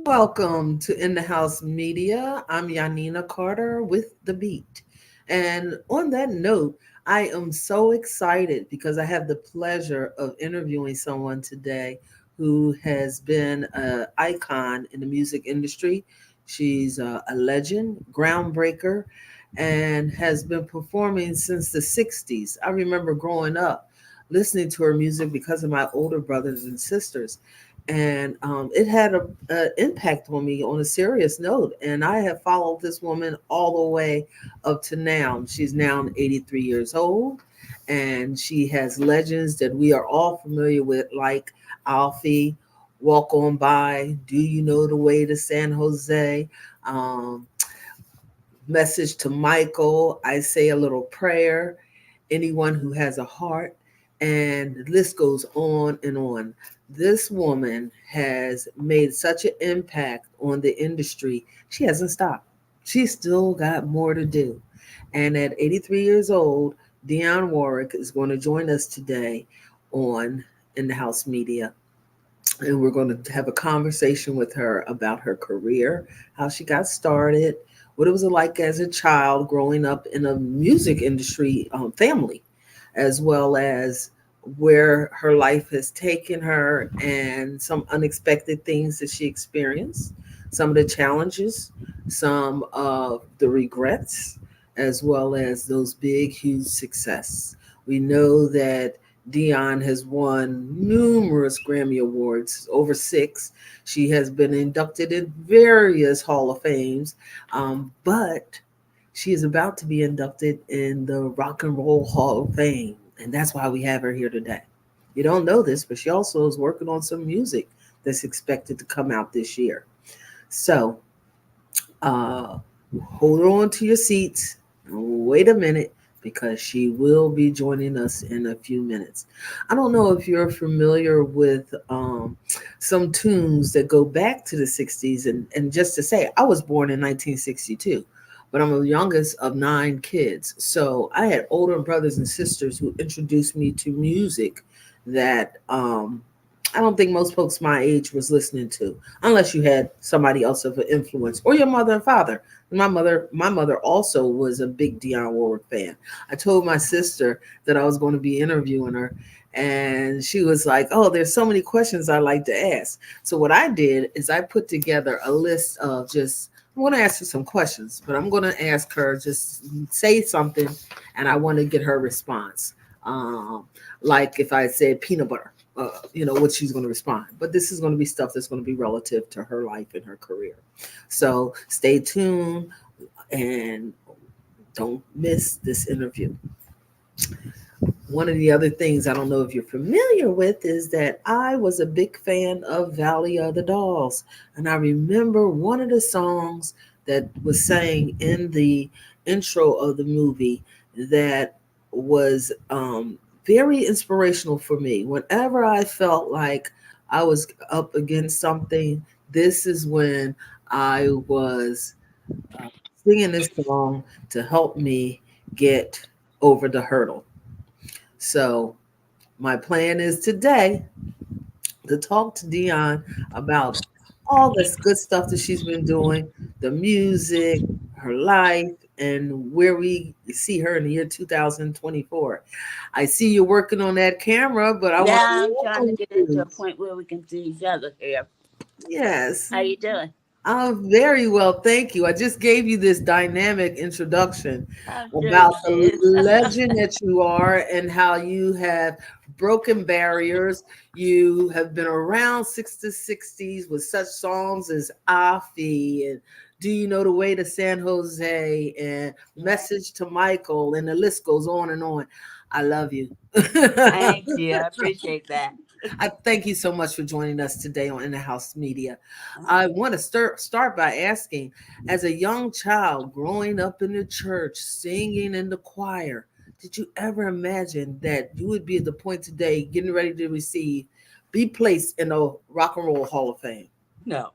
Welcome to In the House Media. I'm Yanina Carter with The Beat. And on that note, I am so excited because I have the pleasure of interviewing someone today who has been an icon in the music industry. She's a legend, groundbreaker, and has been performing since the 60s. I remember growing up listening to her music because of my older brothers and sisters, and it had a impact on me on a serious note. And I have followed this woman all the way up to now. She's now 83 years old, and she has legends that we are all familiar with, like Alfie, Walk On By, Do You Know the Way to San Jose, um, Message to Michael, I Say a Little Prayer, Anyone Who Has a Heart, and the list goes on and on. This woman has made such an impact on the industry. She hasn't stopped. She's still got more to do. And at 83 years old, Dionne Warwick is going to join us today on In the House Media. And we're going to have a conversation with her about her career, how she got started, what it was like as a child growing up in a music industry family, as well as where her life has taken her and some unexpected things that she experienced, some of the challenges, some of the regrets, as well as those big, huge success. We know that Dion has won numerous Grammy Awards, over six. She has been inducted in various Hall of Fames, but she is about to be inducted in the Rock and Roll Hall of Fame, and that's why we have her here today. You don't know this, but she also is working on some music that's expected to come out this year. So uh, hold on to your seats. Wait a minute, because she will be joining us in a few minutes. I don't know if you're familiar with some tunes that go back to the 60s. And just to say, I was born in 1962, but I'm the youngest of nine kids. So I had older brothers and sisters who introduced me to music that I don't think most folks my age was listening to, unless you had somebody else of an influence or your mother and father. My mother also was a big Dionne Warwick fan. I told my sister that I was going to be interviewing her, and she was like, "Oh, there's so many questions I like to ask." So what I did is I put together a list of just. I'm going to ask her some questions, but I'm going to ask her just say something, and I want to get her response. Um, like if I said peanut butter, what she's going to respond. But this is going to be stuff that's going to be relative to her life and her career. So stay tuned and don't miss this interview. One of the other things I don't know if you're familiar with is that I was a big fan of Valley of the Dolls. And I remember one of the songs that was sang in the intro of the movie that was very inspirational for me. Whenever I felt like I was up against something, this is when I was uh, singing this song to help me get over the hurdle. So my plan is today to talk to Dion about all this good stuff that she's been doing, the music, her life, and where we see her in the year 2024. I see you working on that camera, but I want Yeah, I'm trying to to get it to a know, point where we can see each other here. yes, How you doing? I'm very well, thank you. I just gave you this dynamic introduction I'm sure about you the did. legend that you are and how you have broken barriers. You have been around since the 60s with such songs as Afi and Do You Know the Way to San Jose and Yeah. Message to Michael, and the list goes on and on. I love you. Thank you. I appreciate that. I thank you so much for joining us today on In the House Media. I want to start by asking, as a young child growing up in the church, singing in the choir, did you ever imagine that you would be at the point today, getting ready to be placed in the Rock and Roll Hall of Fame? No.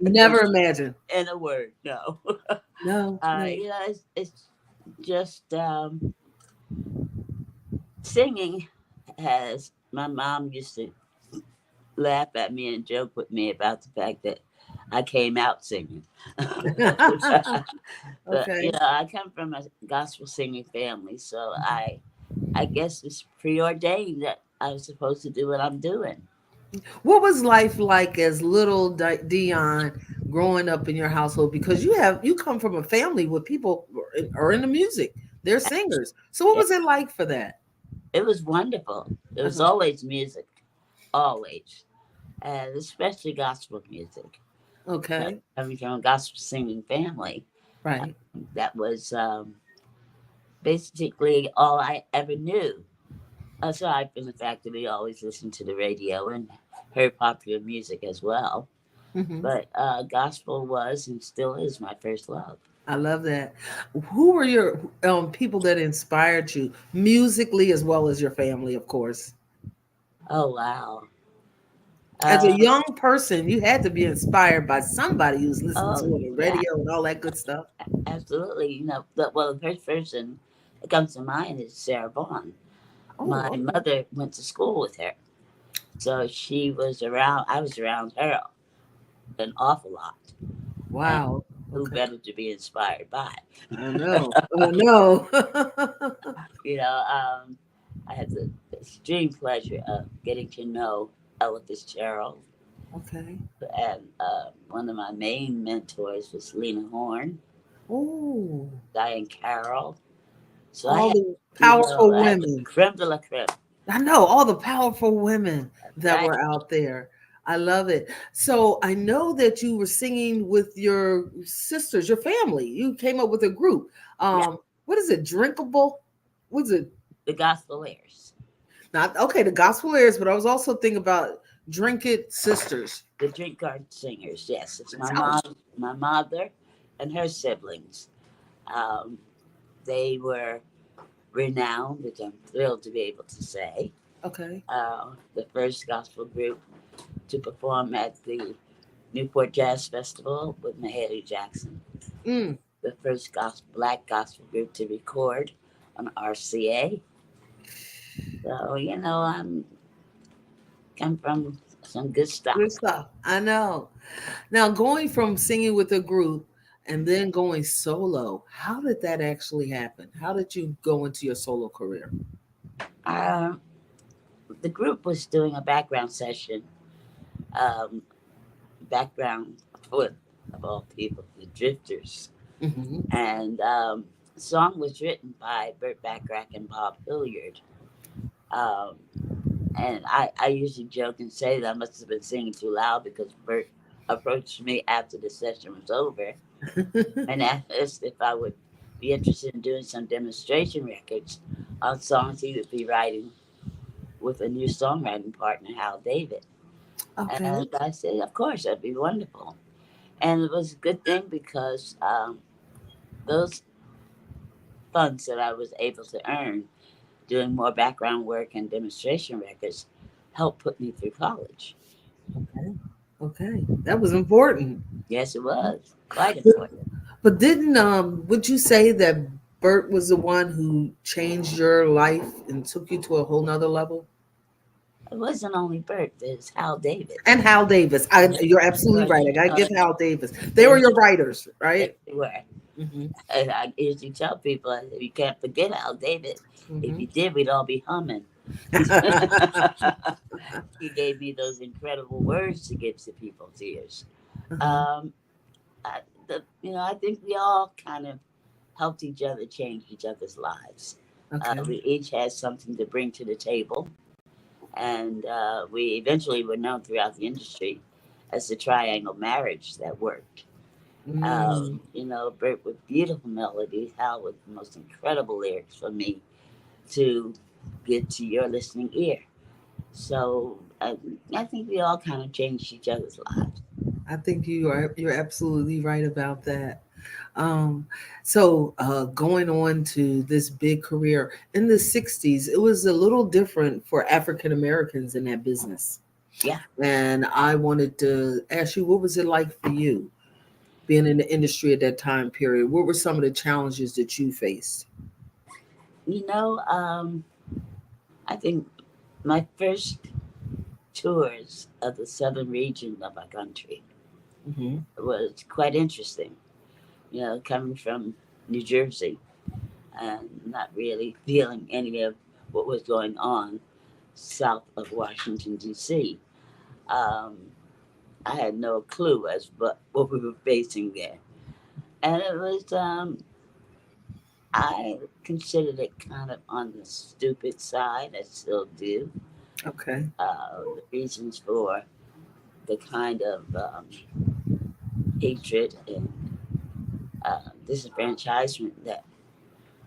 Never imagined. In a word, no. No, no. It's just singing. Has my mom used to laugh at me and joke with me about the fact that I came out singing. But Okay. I come from a gospel singing family, so I guess it's preordained that I was supposed to do what I'm doing. What was life like as little Dion growing up in your household? Because you come from a family where people are in the music, they're singers. So what It, was it like for that? it was wonderful. It was Uh-huh. always music, always, and especially gospel music. Okay, Coming from a gospel singing family, right. that was basically all I ever knew. Aside from the fact that we always listened to the radio and heard popular music as well. Hmm. But gospel was and still is my first love. I love that. Who were your people that inspired you musically as well as your family, of course? Oh, wow. As a Uh, young person, you had to be inspired by somebody who's listening to oh, on the yeah, radio and all that good stuff. absolutely. The first person that comes to mind is Sarah Vaughan. Oh, My okay. mother went to school with her. So I was around her an awful lot. And Wow. who Okay. better to be inspired by? I know. I know. You know, I had the extreme pleasure of getting to know Ella Fitzgerald. Okay. And one of my main mentors was Lena Horne, Oh, Diane Carroll. So all the I powerful had the women. creme de la creme, I know all the powerful women that right? were out there. I love it. So I know that you were singing with your sisters, your family. You came up with a group. Yeah, What is it? Drinkable? What's it? the gospel airs, Not okay. The gospel airs, but I was also thinking about Drink It Sisters. the drink garden singers. Yes, it's That's how. my mother, and her siblings. Um, they were renowned, which I'm thrilled to be able to say. Okay. The first gospel group to perform at the Newport Jazz Festival with Mahalia Jackson. Mm. The first black gospel group to record on RCA. So I'm come from some good Good stock. stuff. I know. Now, going from singing with a group and then going solo, how did that actually happen? How did you go into your solo career? Uh, the group was doing a background session, um, background with, of all people, the Drifters, Hmm. and the song was written by Burt Bacharach and Bob Hilliard. Um, and I usually joke and say that I must have been singing too loud because Burt approached me after the session was over and asked if I would be interested in doing some demonstration records on songs he would be writing with a new songwriting partner, Hal David. Okay. And I said, of course, that'd be wonderful. And it was a good thing because those funds that I was able to earn doing more background work and demonstration records helped put me through college. Okay. Okay. That was important. Yes, it was quite But, important. but didn't would you say that Bert was the one who changed your life and took you to a whole nother level? It wasn't only Bert, there's Hal David. And Hal Davis. Yeah, You're of absolutely course, right. I gotta give Hal Davis. They were they, your writers, yes, right? they were. Hmm. And I usually tell people, you can't forget Hal David. If Hmm. you did, we'd all be humming. He gave me those incredible words to give to people's ears. Uh-huh. Um, I think we all kind of helped each other change each other's lives. Okay. We each had something to bring to the table, and we eventually were known throughout the industry as the triangle marriage that worked. Mm. Bert with beautiful melodies, Hal with the most incredible lyrics for me to get to your listening ear. So I think we all kind of changed each other's lives. I think you're absolutely right about that. Um, so going on to this big career in the '60s, it was a little different for African Americans in that business. Yeah, And I wanted to ask you, what was it like for you being in the industry at that time period? What were some of the challenges that you faced? I think my first tours of the southern region of our country. Hmm. It was quite interesting, coming from New Jersey and not really feeling any of what was going on south of Washington, D.C. Um, I had no clue as what we were facing there. And it was, I considered it kind of on the stupid side. I still do. Okay. The reasons for the kind of hatred and disenfranchisement that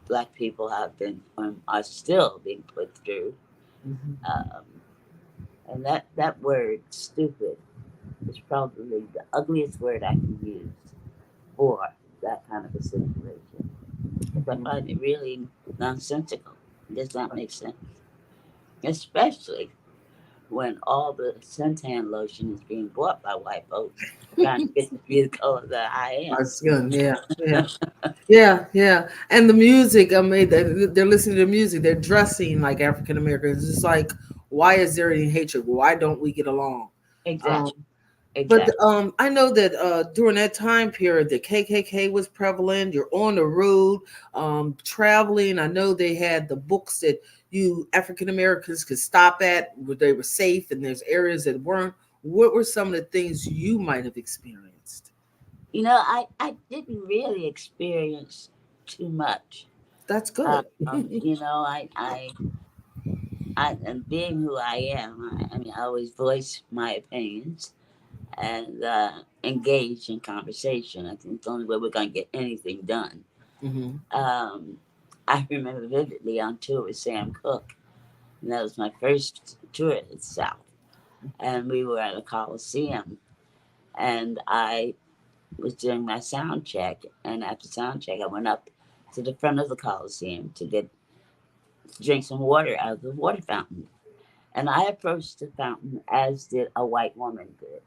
black people have been are still being put through. Hmm. Um, and that word, stupid, is probably the ugliest word I can use for that kind of a situation. Because I Hmm. find it really nonsensical. It does not make sense. Especially when all the suntan lotion is being bought by white folks trying to get to be the color that I My am. skin. Yeah. Yeah. Yeah, yeah, and the music. I mean, they're listening to music. They're dressing like African Americans. It's like, why is there any hatred? Why don't we get along? Um, Exactly. but Exactly. I know that during that time period, the KKK was prevalent. You're on the road, traveling. I know they had the books that you African Americans could stop at where they were safe, and there's areas that weren't. What were some of the things you might have experienced? I didn't really experience too much. That's good. You know, I and being who I am, I mean, I always voice my opinions and engage in conversation. I think it's the only way we're going to get anything done. Hmm. Um, I remember vividly on tour with Sam Cooke, and that was my first tour to the South. And we were at a Coliseum, and I was doing my sound check. And after sound check, I went up to the front of the Coliseum to drink some water out of the water fountain. And I approached the fountain as did a white woman did.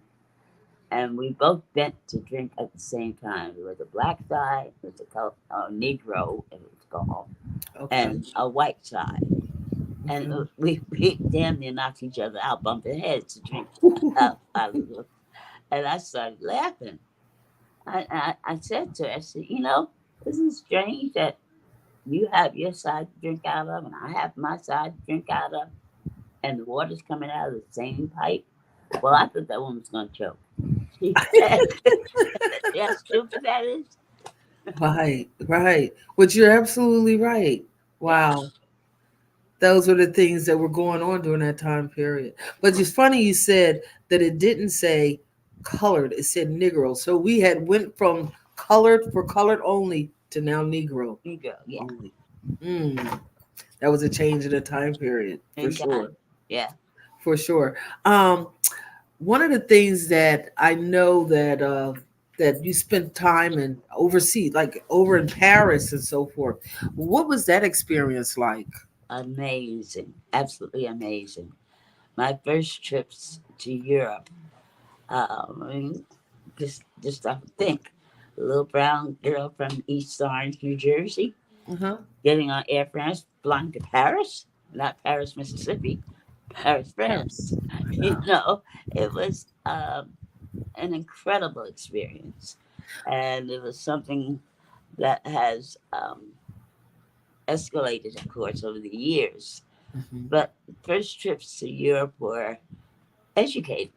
And we both bent to drink at the same time. There was a black side, there was a Negro, it was called, Okay. and a white side. And Mhm. we damn near knocked each other out, bumping heads to drink out of the. And I started laughing. I said to her, I said, isn't it strange that you have your side to drink out of, and I have my side to drink out of, and the water's coming out of the same pipe? Well, I thought that woman was going to choke. She said, "See how stupid that is?" Right, right. But you're absolutely right. Yeah, Wow. Those were the things that were going on during that time period. But it's funny you said that it didn't say colored, it said Negro. So we had went from colored for colored only to now Negro you go. Yeah, only. Mm, that was a change in the time period for and sure. time. Yeah, For sure. Um, One of the things that I know that you spent time in overseas, like over in Paris and so forth. What was that experience like? amazing, absolutely amazing. My first trips to Europe. I mean, just I think, a little brown girl from East Orange, New Jersey, Uh-huh. getting on Air France, flying to Paris, not Paris, Mississippi, Paris, France. Paris. You Yeah. know, it was an incredible experience. And it was something that has escalated, of course, over the years. Mhm. But first trips to Europe were educating,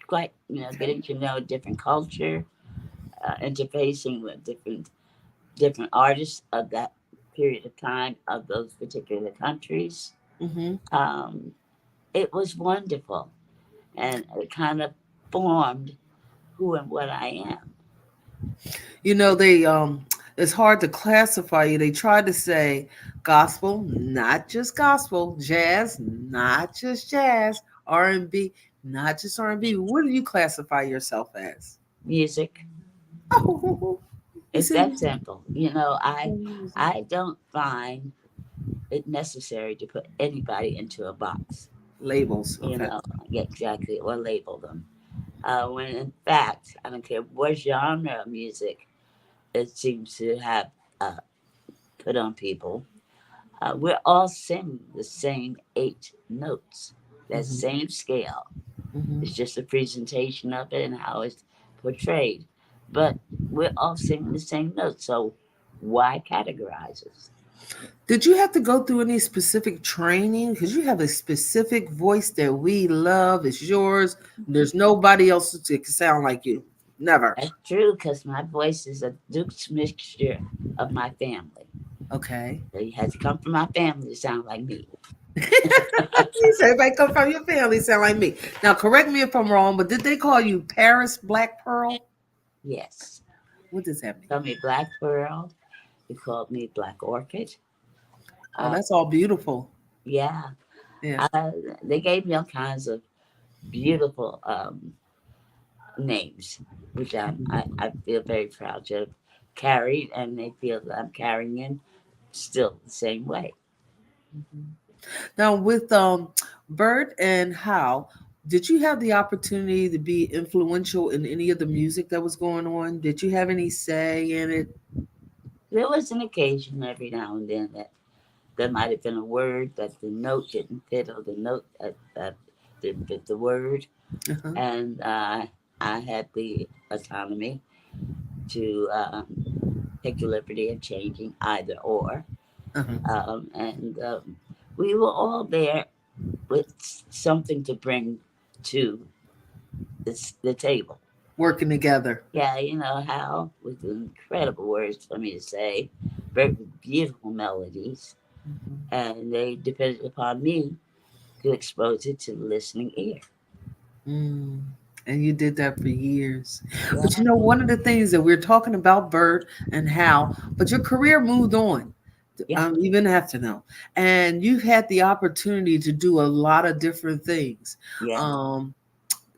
quite, Okay. getting to know a different culture, interfacing with different artists of that period of time of those particular countries. Hmm. Um, it was wonderful, and it kind of formed who and what I am. They it's hard to classify you. They tried to say gospel, not just gospel, jazz, not just jazz, R&B, not just R&B. What do you classify yourself as? Music. Oh, you It's said that simple. music. I don't find it necessary to put anybody into a box. Labels. You Okay. know, yeah, exactly, or label them. When in fact, I don't care what genre of music it seems to have uh, put on people. We're all singing the same 8 notes that same scale. Hmm. It's just a presentation of it and how it's portrayed. But we're all singing the same notes, so why categorize us? Did you have to go through any specific training? Because you have a specific voice that we love. It's yours. There's nobody else that can sound like you. Never. That's true, because my voice is a Duke's mixture of my family. Okay. So you had to come from my family to sound like me. You said everybody come from your family sound like me. Now, correct me if I'm wrong, but did they call you Paris Black Pearl? Yes. What does that mean? Call me Black Pearl. You called me Black Orchid. Oh, Uh, that's all beautiful. yeah. Yeah. Uh, they gave me all kinds of beautiful names, which I feel very proud to have carried, and they feel that I'm carrying in still the same way. Mhm. Now, with Bert and Hal, did you have the opportunity to be influential in any of the music that was going on? Did you have any say in it? There was an occasion every now and then that there might have been a word that the note didn't fit, or the note that didn't fit the word, Uh-huh. and I had the autonomy to take the liberty of changing either or, Uh-huh. and we were all there with something to bring to the table. Working together. Yeah, you know how with incredible words for me to say, very beautiful melodies, Mhm. and they depended upon me to expose it to the listening ear. Mm. And you did that for years. But Yeah, you know, one of the things that we're talking about, Bert and Hal, but your career moved on, yeah, even after them. And you've had the opportunity to do a lot of different things. yeah, Um,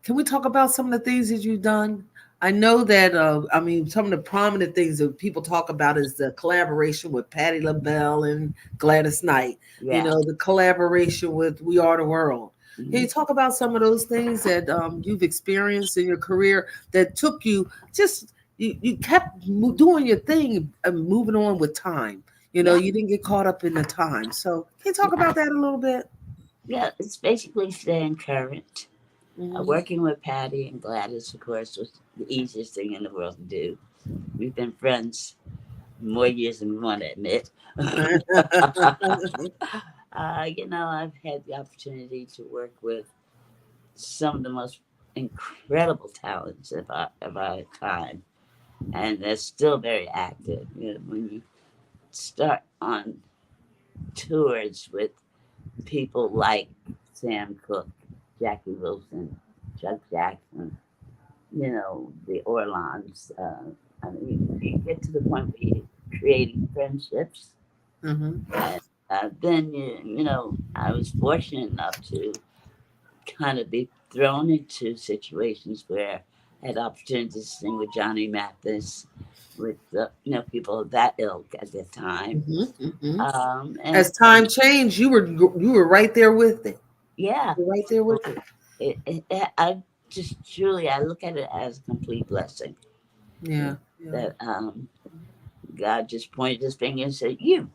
Can we talk about some of the things that you've done? I know that, I mean, some of the prominent things that people talk about is the collaboration with Patti LaBelle and Gladys Knight, you yeah. know, the collaboration with We Are the World. Can Hmm. you talk about some of those things that you've experienced in your career that took you just, you kept doing your thing and moving on with time? You know, Yeah, you didn't get caught up in the time. So, can you talk yeah, about that a little bit? yeah. It's basically staying current. Hmm. Working with Patty and Gladys, of course, was the easiest thing in the world to do. We've been friends more years than we want to admit. I've had the opportunity to work with some of the most incredible talents of our time, and they're still very active. You know, when you start on tours with people like Sam Cooke, Jackie Wilson, Chuck Jackson, you know, the Orlons. I mean, you get to the point where you're creating friendships, Hmm. and then I was fortunate enough to kind of be thrown into situations where I had opportunities to sing with Johnny Mathis, with people of that ilk at that time, Hmm. Hmm. and As time changed, you were right there with it. yeah, You're right there with it. I just truly I look at it as a complete blessing Yeah, yeah, that God just pointed his finger and said, "You."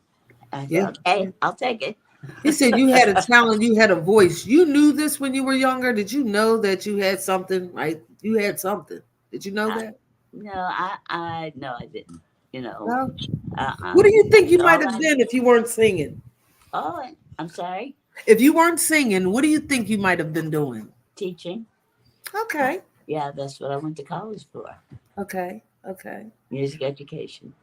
I yeah. said, "Okay, I'll take it." He said you had a talent, you had a voice. You knew this when you were younger. Did you know that you had something? Right? You had something. Did you know I, that? no, I no, I didn't. You know, No. uh-uh. What do you think you might All have I, been if you weren't singing? I'm sorry, If you weren't singing, what do you think you might have been doing? teaching. Okay, Yeah, that's what I went to college for, okay, okay, music education.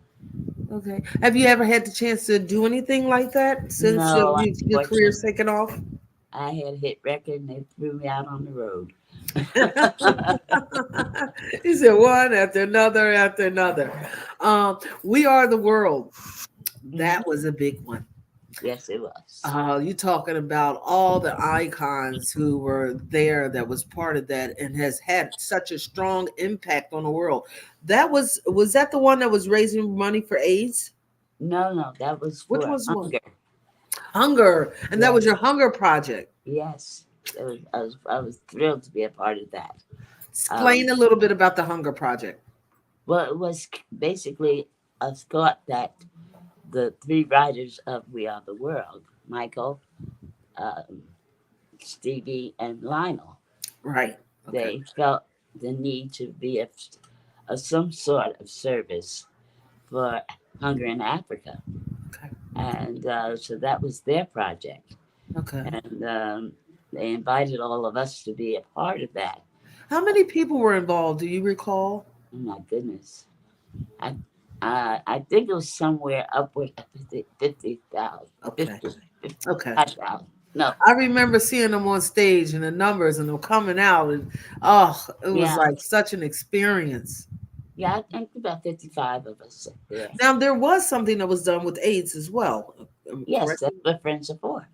okay. Have you ever had the chance to do anything like that since No, your career's unfortunately, taken off? I had a hit record and they threw me out on the road. He said one after another after another. We Are the World. Hmm. That was a big one. Yes, it was. You talking about all the icons who were there that was part of that and has had such a strong impact on the world. Was that the one that was raising money for AIDS? No, no, that was Which for was one? hunger. Hunger, and that Yeah, was your hunger project. yes. I was thrilled to be a part of that. Explain Um, a little bit about the hunger project. well, it was basically a thought that the three writers of We Are the World, Michael, um, Stevie and Lionel. Right. Okay. They felt the need to be of some sort of service for hunger in Africa. Okay. And so that was their project. Okay. And they invited all of us to be a part of that. How many people were involved? Do you recall? Oh my goodness. I I think it was somewhere upward of 50,000, Okay. 50, Okay. 55,000. No, I remember seeing them on stage and the numbers and them coming out, and oh, it was yeah, like such an experience. yeah, I think about 55 of us there. Now there was something that was done with AIDS as well. Yes, Correct? that's what friends are for.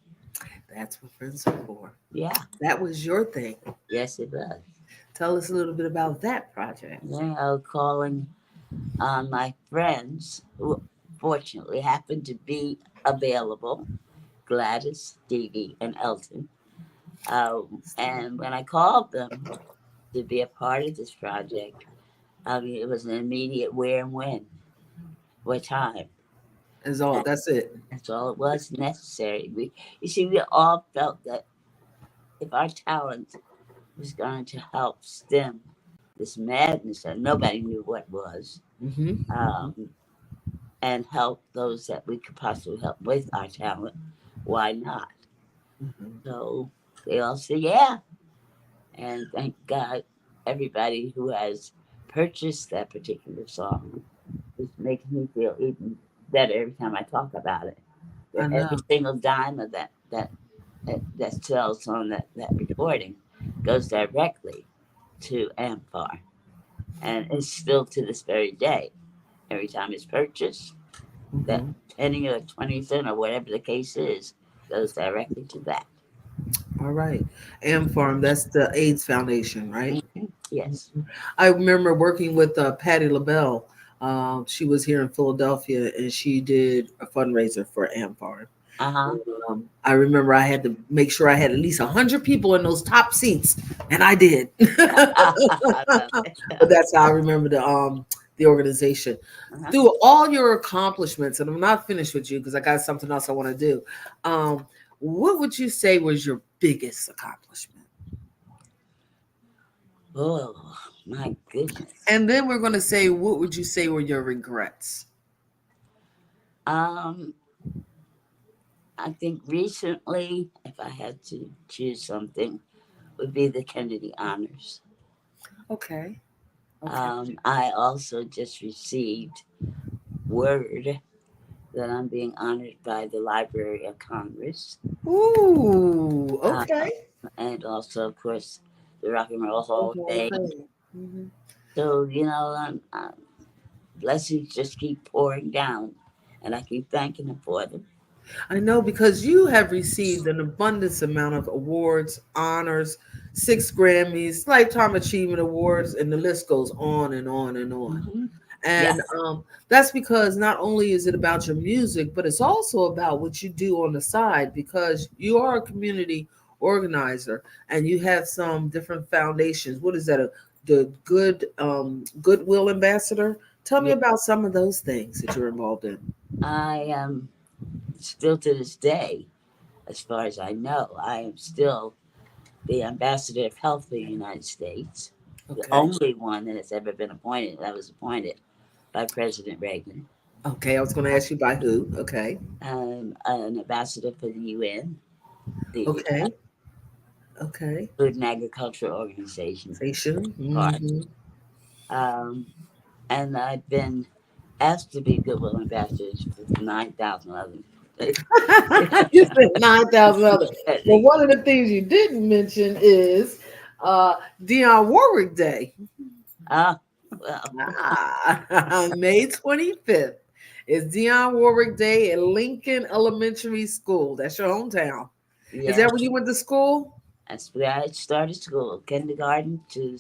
That's what friends are for. Yeah, That was your thing. yes, it was. Tell us a little bit about that project. Then I was calling on my friends who fortunately happened to be available, Gladys, Stevie, and Elton. And when I called them to be a part of this project, I mean, it was an immediate where and when, what time. Is all. And That's it. that's all it was necessary. You see, we all felt that if our talent was going to help stem this madness that nobody knew what was, Mm-hmm. um, and help those that we could possibly help with our talent, why not? Mm-hmm. So they all said, yeah. And thank God, everybody who has purchased that particular song is making me feel even better every time I talk about it. I That every know. single dime of that sells on that recording goes directly to Amphar. And it's still to this very day. Every time it's purchased, that Mm-hmm. penny or 20 cent or whatever the case is goes directly to that. All right. AmFarm, that's the AIDS Foundation, right? Yes. I remember working with Patty LaBelle. She was here in Philadelphia and she did a fundraiser for AmFarm. Uh huh. I remember I had to make sure I had at least 100 people in those top seats, and I did. I love it. But that's how I remember the organization. Uh-huh. Through all your accomplishments, and I'm not finished with you because I got something else I want to do. What would you say was your biggest accomplishment? Oh, my goodness. And then we're going to say, what would you say were your regrets? Um, I think recently, if I had to choose something, would be the Kennedy Honors. Okay. Okay. I also just received word that I'm being honored by the Library of Congress, Ooh. uh, Okay. and also, of course, the Rock and Roll Hall of Okay. Fame. So, blessings just keep pouring down, and I keep thanking him for them. I know because you have received an abundance amount of awards, honors, 6 Grammys, Lifetime Achievement Awards, and the list goes on and on and on. Hmm. And Yes. that's because not only is it about your music, but it's also about what you do on the side because you are a community organizer and you have some different foundations. What is that? The Goodwill Ambassador? Tell me Yeah. about some of those things that you're involved in. I am still to this day, as far as I know, I am still the ambassador of health for the United States, the Okay. only one that has ever been appointed. That was appointed by President Reagan. Okay. I was going to ask you by who. Okay. An ambassador for the UN, the Okay. Okay. Food and Agriculture Organization Station. part. Hmm. Um, and I've been asked to be Goodwill Ambassador for 9,000 others. You said 9,000 others. Well, one of the things you didn't mention is Dionne Warwick Day. Ah, well, May 25th is Dionne Warwick Day at Lincoln Elementary School. That's your hometown. Is yeah, that where you went to school? that's where I started school, kindergarten to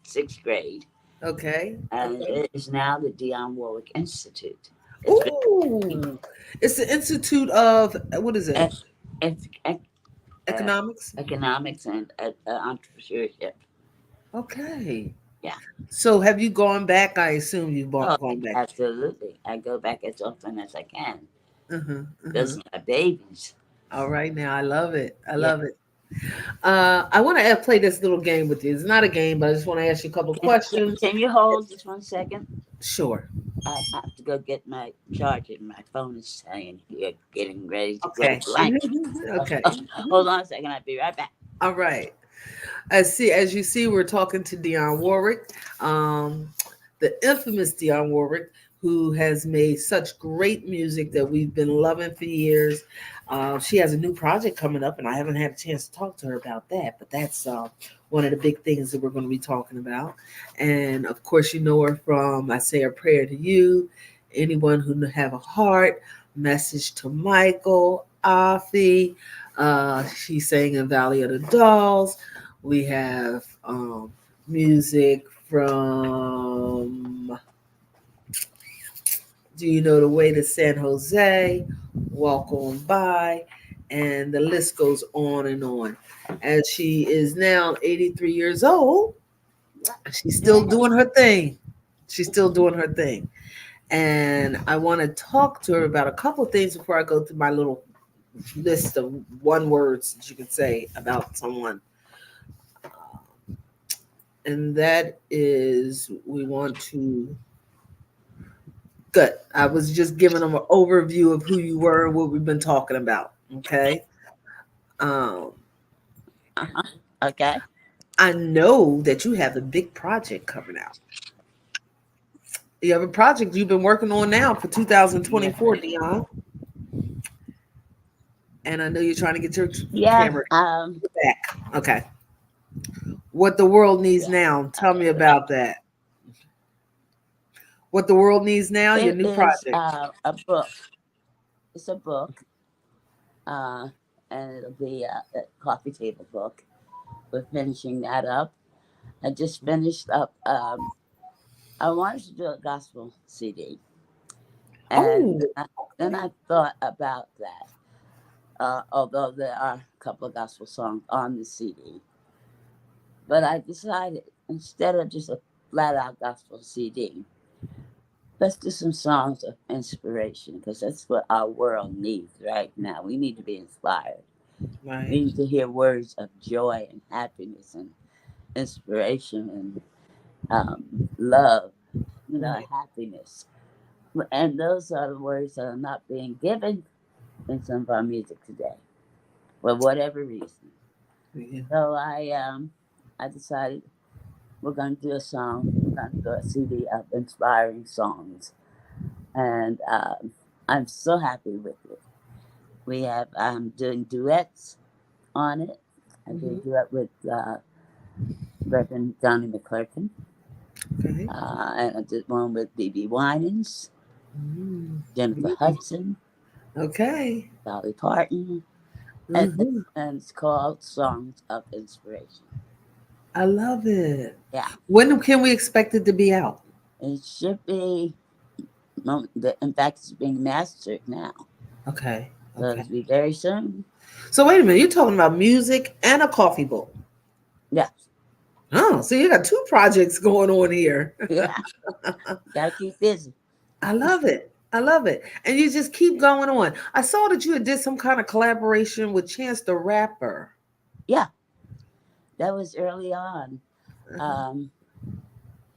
sixth grade. Okay. And Okay. it is now the Dionne Warwick Institute. It's been Ooh. It's the Institute of, what is it? ec- ec- uh, Economics? economics and entrepreneurship. Okay. Yeah. So have you gone back? I assume you've Oh, gone back. absolutely. I go back as often as I can. Uh-huh, uh-huh. Those are my babies. All right now. I love it. I Yeah. love it. I want to play this little game with you. It's not a game, but I just want to ask you a couple questions. Can you hold just 1 second? Sure. I have to go get my charger. My phone is saying you're getting ready to go Okay. blank. Okay. Hold on a second. I'll be right back. All right. As you see, we're talking to Dionne Warwick, um, the infamous Dionne Warwick, who has made such great music that we've been loving for years. She has a new project coming up, and I haven't had a chance to talk to her about that. But that's one of the big things that we're going to be talking about. And of course, you know her from "I Say a Prayer to You," "Anyone Who Have a Heart," "Message to Michael," "Afi." She sang in "Valley of the Dolls." We have music from "Do You Know the Way to San Jose," "Walk On By," and the list goes on and on. As she is now 83 years old, she's still Yeah. doing her thing. She's still doing her thing. And I want to talk to her about a couple of things before I go through my little list of one words that you can say about someone. And that is, we want to. Good. I was just giving them an overview of who you were and what we've been talking about. Okay. Um, Uh-huh. Okay. I know that you have a big project coming out. You have a project you've been working on now for Yeah. 2024, Dion. And I know you're trying to get your Yeah. camera back. Okay. What the world needs Yeah. now. Tell me about that. What the world needs now, your It new is project. a book. It's a book, uh, and it'll be a coffee table book. We're finishing that up. I just finished up. I wanted to do a gospel CD, and Oh, then okay. I thought about that. Although there are a couple of gospel songs on the CD, but I decided instead of just a flat out gospel CD, let's do some songs of inspiration because that's what our world needs right now. We need to be inspired. We Right. need to hear words of joy and happiness and inspiration and love, Right. happiness. And those are the words that are not being given in some of our music today for whatever reason. Yeah. So I decided we're going to do a song. We're going to do a CD of inspiring songs, and I'm so happy with it. I'm doing duets on it. I did a Mhm. duet with Reverend Donnie McClurkin, Okay. and I did one with B.B. Winans, Mm. Jennifer Hudson, Okay. Dolly Parton, and, Mhm. and it's called Songs of Inspiration. I love it. Yeah, When can we expect it to be out? it should be. In fact, it's being mastered now, Okay. so Okay. it'll be very soon. So wait a minute, you're talking about music and a coffee book. Yeah, Oh, so you got two projects going on here. yeah. Gotta keep busy. I love it. I love it. And you just keep going on. I saw that you had did some kind of collaboration with Chance the Rapper. Yeah, that was early on. Uh-huh. Um,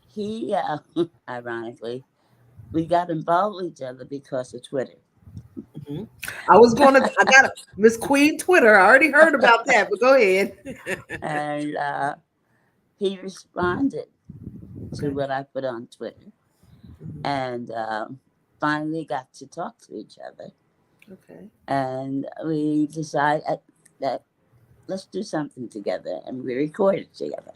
he, ironically, we got involved with each other because of Twitter. Mhm. I got Miss Queen Twitter. I already heard about that, but go ahead. And he responded to Okay. what I put on Twitter, Mhm. and finally got to talk to each other. Okay. And we decided that let's do something together, and we recorded together.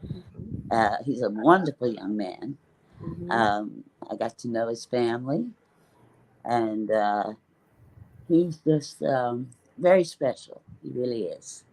Mhm. He's a wonderful young man. Mhm. I got to know his family, and he's just very special. He really is.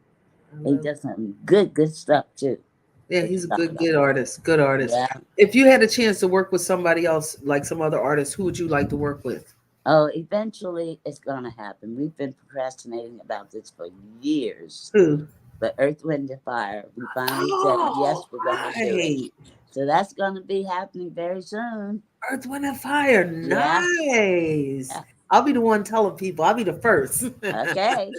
I He love. does some good stuff too. Yeah, That he's a you talk good, about. good artist. Good artist. Yeah. If you had a chance to work with somebody else, like some other artists, who would you like to work with? Oh, eventually it's gonna happen. We've been procrastinating about this for years. Who? But Earth, Wind, and Fire, we finally said Oh, yes, we're gonna do it. right. So that's gonna be happening very soon. Earth, Wind, and Fire. Yeah, Nice. yeah. I'll be the one telling people. I'll be the first. Okay.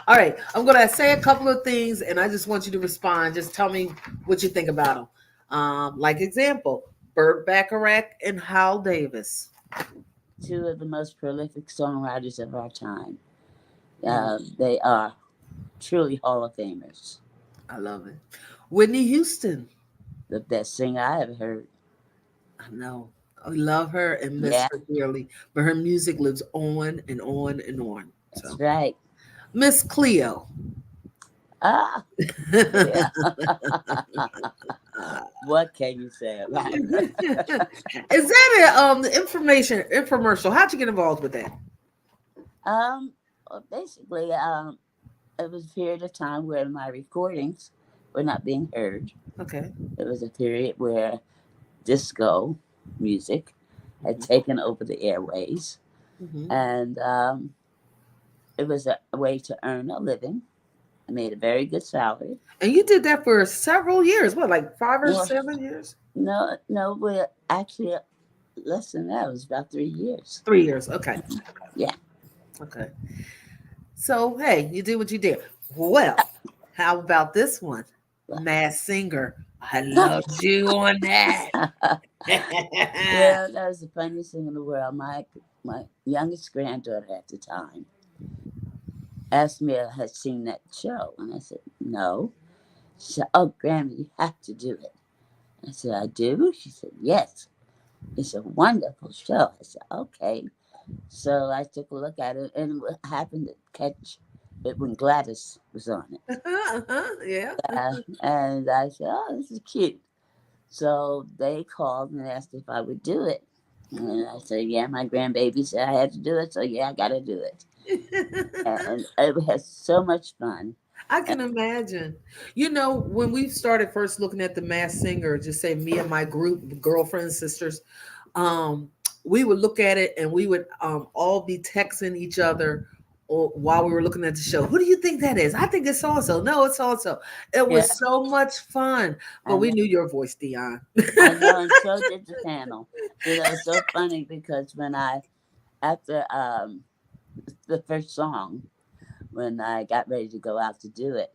All right. I'm going to say a couple of things and I just want you to respond. Just tell me what you think about them. Like example, Burt Bacharach and Hal Davis. Two of the most prolific songwriters of our time. Mm, They are truly Hall of Famers. I love it. Whitney Houston. The best singer I ever heard. I know. I love her and miss Yeah, her dearly. But her music lives on and on and on. that's So, right. Miss Cleo. Ah, Is yeah. What can you say about her? that a information infomercial? How'd you get involved with that? Basically, it was a period of time where my recordings were not being heard. Okay. It was a period where disco music had taken over the airways, Hmm. and it was a way to earn a living. I made a very good salary. And you did that for several years. What, like 5 or 7 years? No, no, we're actually less than that. It was about 3 years. 3 years. Okay. Yeah. Okay. So hey, you did what you did. Well, how about this one? Mass Singer. I loved you on that. Yeah, that was the funniest thing in the world. My youngest granddaughter at the time asked me if I had seen that show, and I said no. She said, "Oh, Grandma, you have to do it." I said, "I do." She said, "Yes, it's a wonderful show." I said, "Okay." So I took a look at it, and happened to catch it when Gladys was on it. Yeah. And I said, "Oh, this is cute." So they called and asked if I would do it. And I said, "Yeah, my grandbaby said I had to do it. So, yeah, I got to do it." And it has so much fun. I And, can imagine. You know, when we started first looking at the Mass Singer, just say me and my group, girlfriends, sisters, um, we would look at it and we would all be texting each other or while we were looking at the show. Who do you think that is? I think it's so and so. No, it's so and so. It yeah, was so much fun. But I we know. knew your voice, Dion. I know. And so did the panel. It's so funny because after the first song, when I got ready to go out to do it,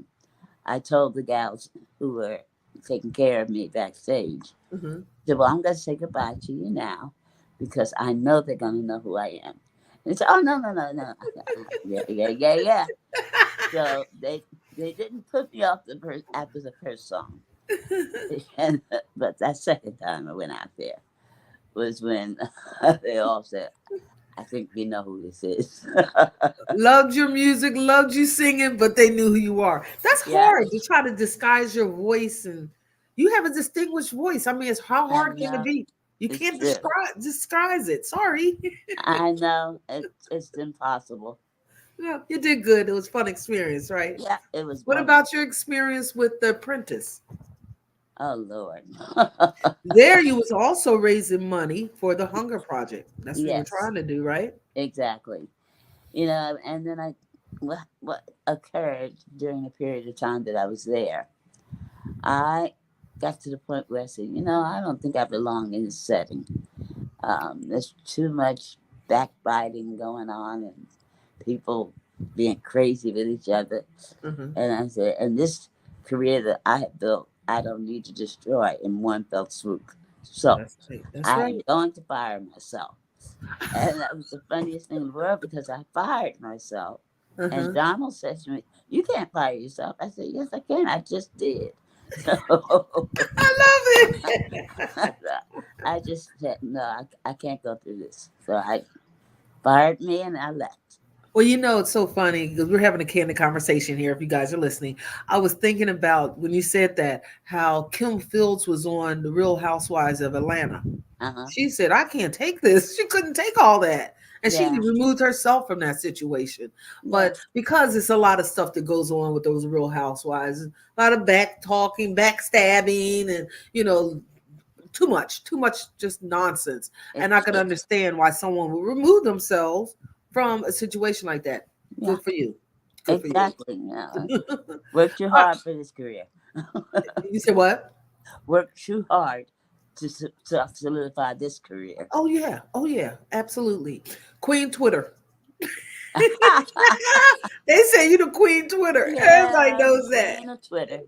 I told the gals who were taking care of me backstage, Hmm. said, "Well, I'm going to say goodbye to you now because I know they're going to know who I am." And they said, "Oh, no, no, no, no." I said, "Yeah, yeah, yeah, yeah." So they didn't put me off after the first song. And, but that second time I went out there was when they all said, "I think we know who this is." Loved your music, loved you singing, but they knew who you are. That's Yeah, hard to try to disguise your voice, and you have a distinguished voice. I mean, it's how I hard can it know. be? You It's can't true. disguise it. Sorry. I know. It's impossible. Yeah, you did good. It was a fun experience, right? Yeah, it was What wonderful. about your experience with The Apprentice? Oh, Lord. There, you was also raising money for the Hunger Project. That's what you were Yes, trying to do, right? exactly. And then what occurred during the period of time that I was there, I got to the point where I said, I don't think I belong in this setting. There's too much backbiting going on and people being crazy with each other. Hmm. And I said, and this career that I have built, I don't need to destroy in one fell swoop. So That's right. That's I'm right. going to fire myself. And that was the funniest thing in the world because I fired myself. And Uh-huh. Donald said to me, "You can't fire yourself." I said, "Yes, I can. I just did." So I love it. I just said, "No, I can't go through this." So I fired me and I left. Well, it's so funny because we're having a candid conversation here. If you guys are listening, I was thinking about when you said that how Kim Fields was on The Real Housewives of Atlanta. Uh huh. She said, "I can't take this." She couldn't take all that, and she Yeah. removed herself from that situation. But Yes. because it's a lot of stuff that goes on with those Real Housewives, a lot of back talking, backstabbing, and too much just nonsense. And I It's could understand why someone would remove themselves from a situation like that. yeah. Good for you. Good for you. Exactly. Yeah. Work too Uh, hard for this career. you said what? Work too hard solidify this career. Oh yeah. Oh yeah. Absolutely. Queen Twitter. They say you the Queen Twitter. Everybody Yeah, the knows that. queen of Twitter.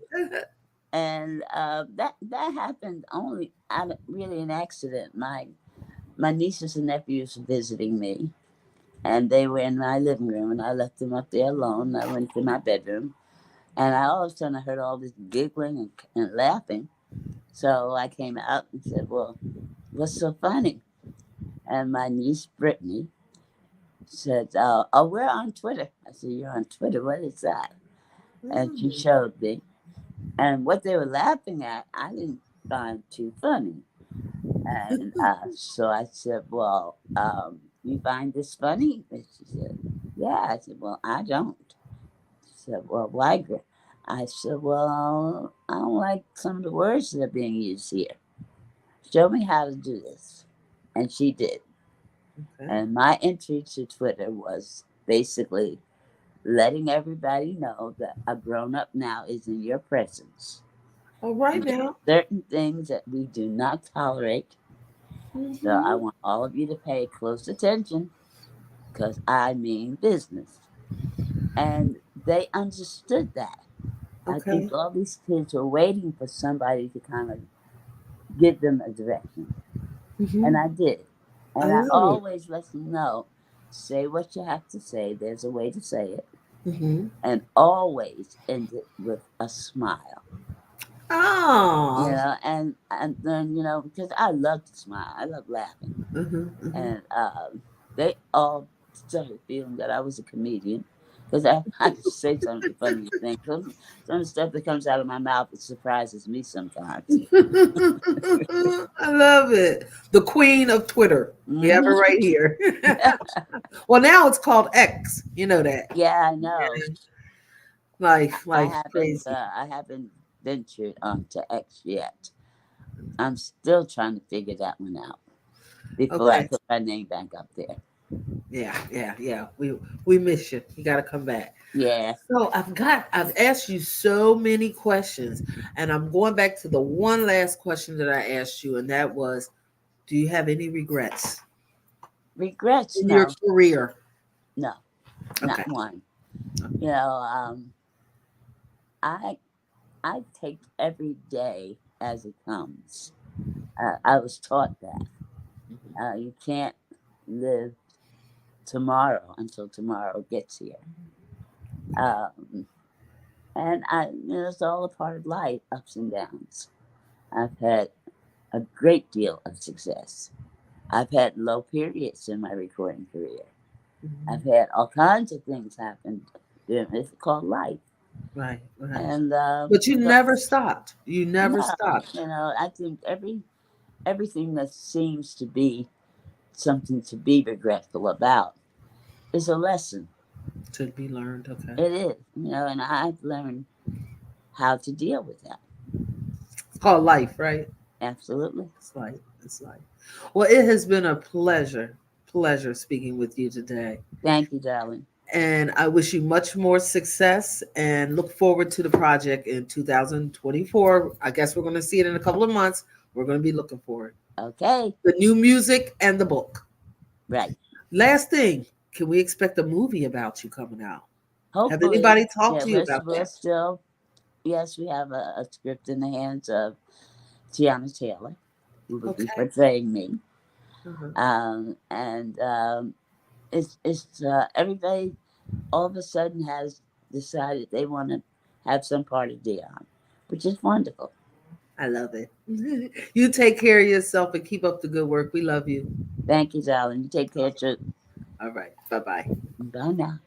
And that happened only out of really an accident. My nieces and nephews were visiting me, and they were in my living room, and I left them up there alone. I went to my bedroom, and I all of a sudden I heard all this giggling and laughing. So I came out and said, "Well, what's so funny?" And my niece Brittany said, "Oh, we're on Twitter." I said, "You're on Twitter? What is that?" And she Mm. showed me, and what they were laughing at, I didn't find too funny. And so I said, "Well, you find this funny?" And she said, "Yeah." I said, "Well, I don't." She said, "Well, why?" I said, "Well, I don't like some of the words that are being used here. Show me how to do this." And she did. Okay. And my entry to Twitter was basically letting everybody know that a grown up now is in your presence. All right And there now. are certain things that we do not tolerate. So I Hmm. want all of you to pay close attention because I mean business. And they understood that. I think Okay. all these kids were waiting for somebody to kind of give them a direction. And Hmm. I did. I And I love it. always let them know, say what you have to say. There's a way to say it. Hmm. And always end it with a smile. You Oh. know, and then, because I love to smile. I love laughing. Hmm. Hmm. And they all started feeling that I was a comedian because I just say some of the funniest things. Some of the stuff that comes out of my mouth, it surprises me sometimes. I love it. The Queen of Twitter. We have her Hmm. right here. Well, now it's called X. You know that. Yeah, I know. Like crazy. I haven't ventured onto X yet. I'm still trying to figure that one out before I Okay. put my name back up there. Yeah, yeah, yeah. We miss you. You got to come back. Yeah. So I've asked you so many questions, and I'm going back to the one last question that I asked you, and that was, do you have any regrets Regrets? in your No, career? no, Okay. not one. You know, I I take every day as it comes. I was taught that you can't live tomorrow until tomorrow gets here. Um, and it's all a part of life, ups and downs. I've had a great deal of success. I've had low periods in my recording career. I've Mhm. had all kinds of things happen. It's called life. Right, right. And But you so, never stopped. You never no, stopped. I think everything that seems to be something to be regretful about is a lesson. To be learned. Okay. It is, and I've learned how to deal with that. It's called life, right? Absolutely. It's life. It's life. Well, it has been a pleasure speaking with you today. Thank you, darling. And I wish you much more success and look forward to the project in 2024. I guess we're going to see it in a couple of months. We're going to be looking for it. Okay. The new music and the book. Right. Last thing, can we expect a movie about you coming out? Have Hopefully, anybody talked yeah, to you about we're that? still, yes, we have a script in the hands of Tiana Taylor, who will be Okay. portraying me. Uh-huh. And it's everybody all of a sudden has decided they want to have some part of Dion, which is wonderful. I love it. You take care of yourself and keep up the good work. We love you. Thank you, darling. You take care too. All right. Bye bye. Bye now.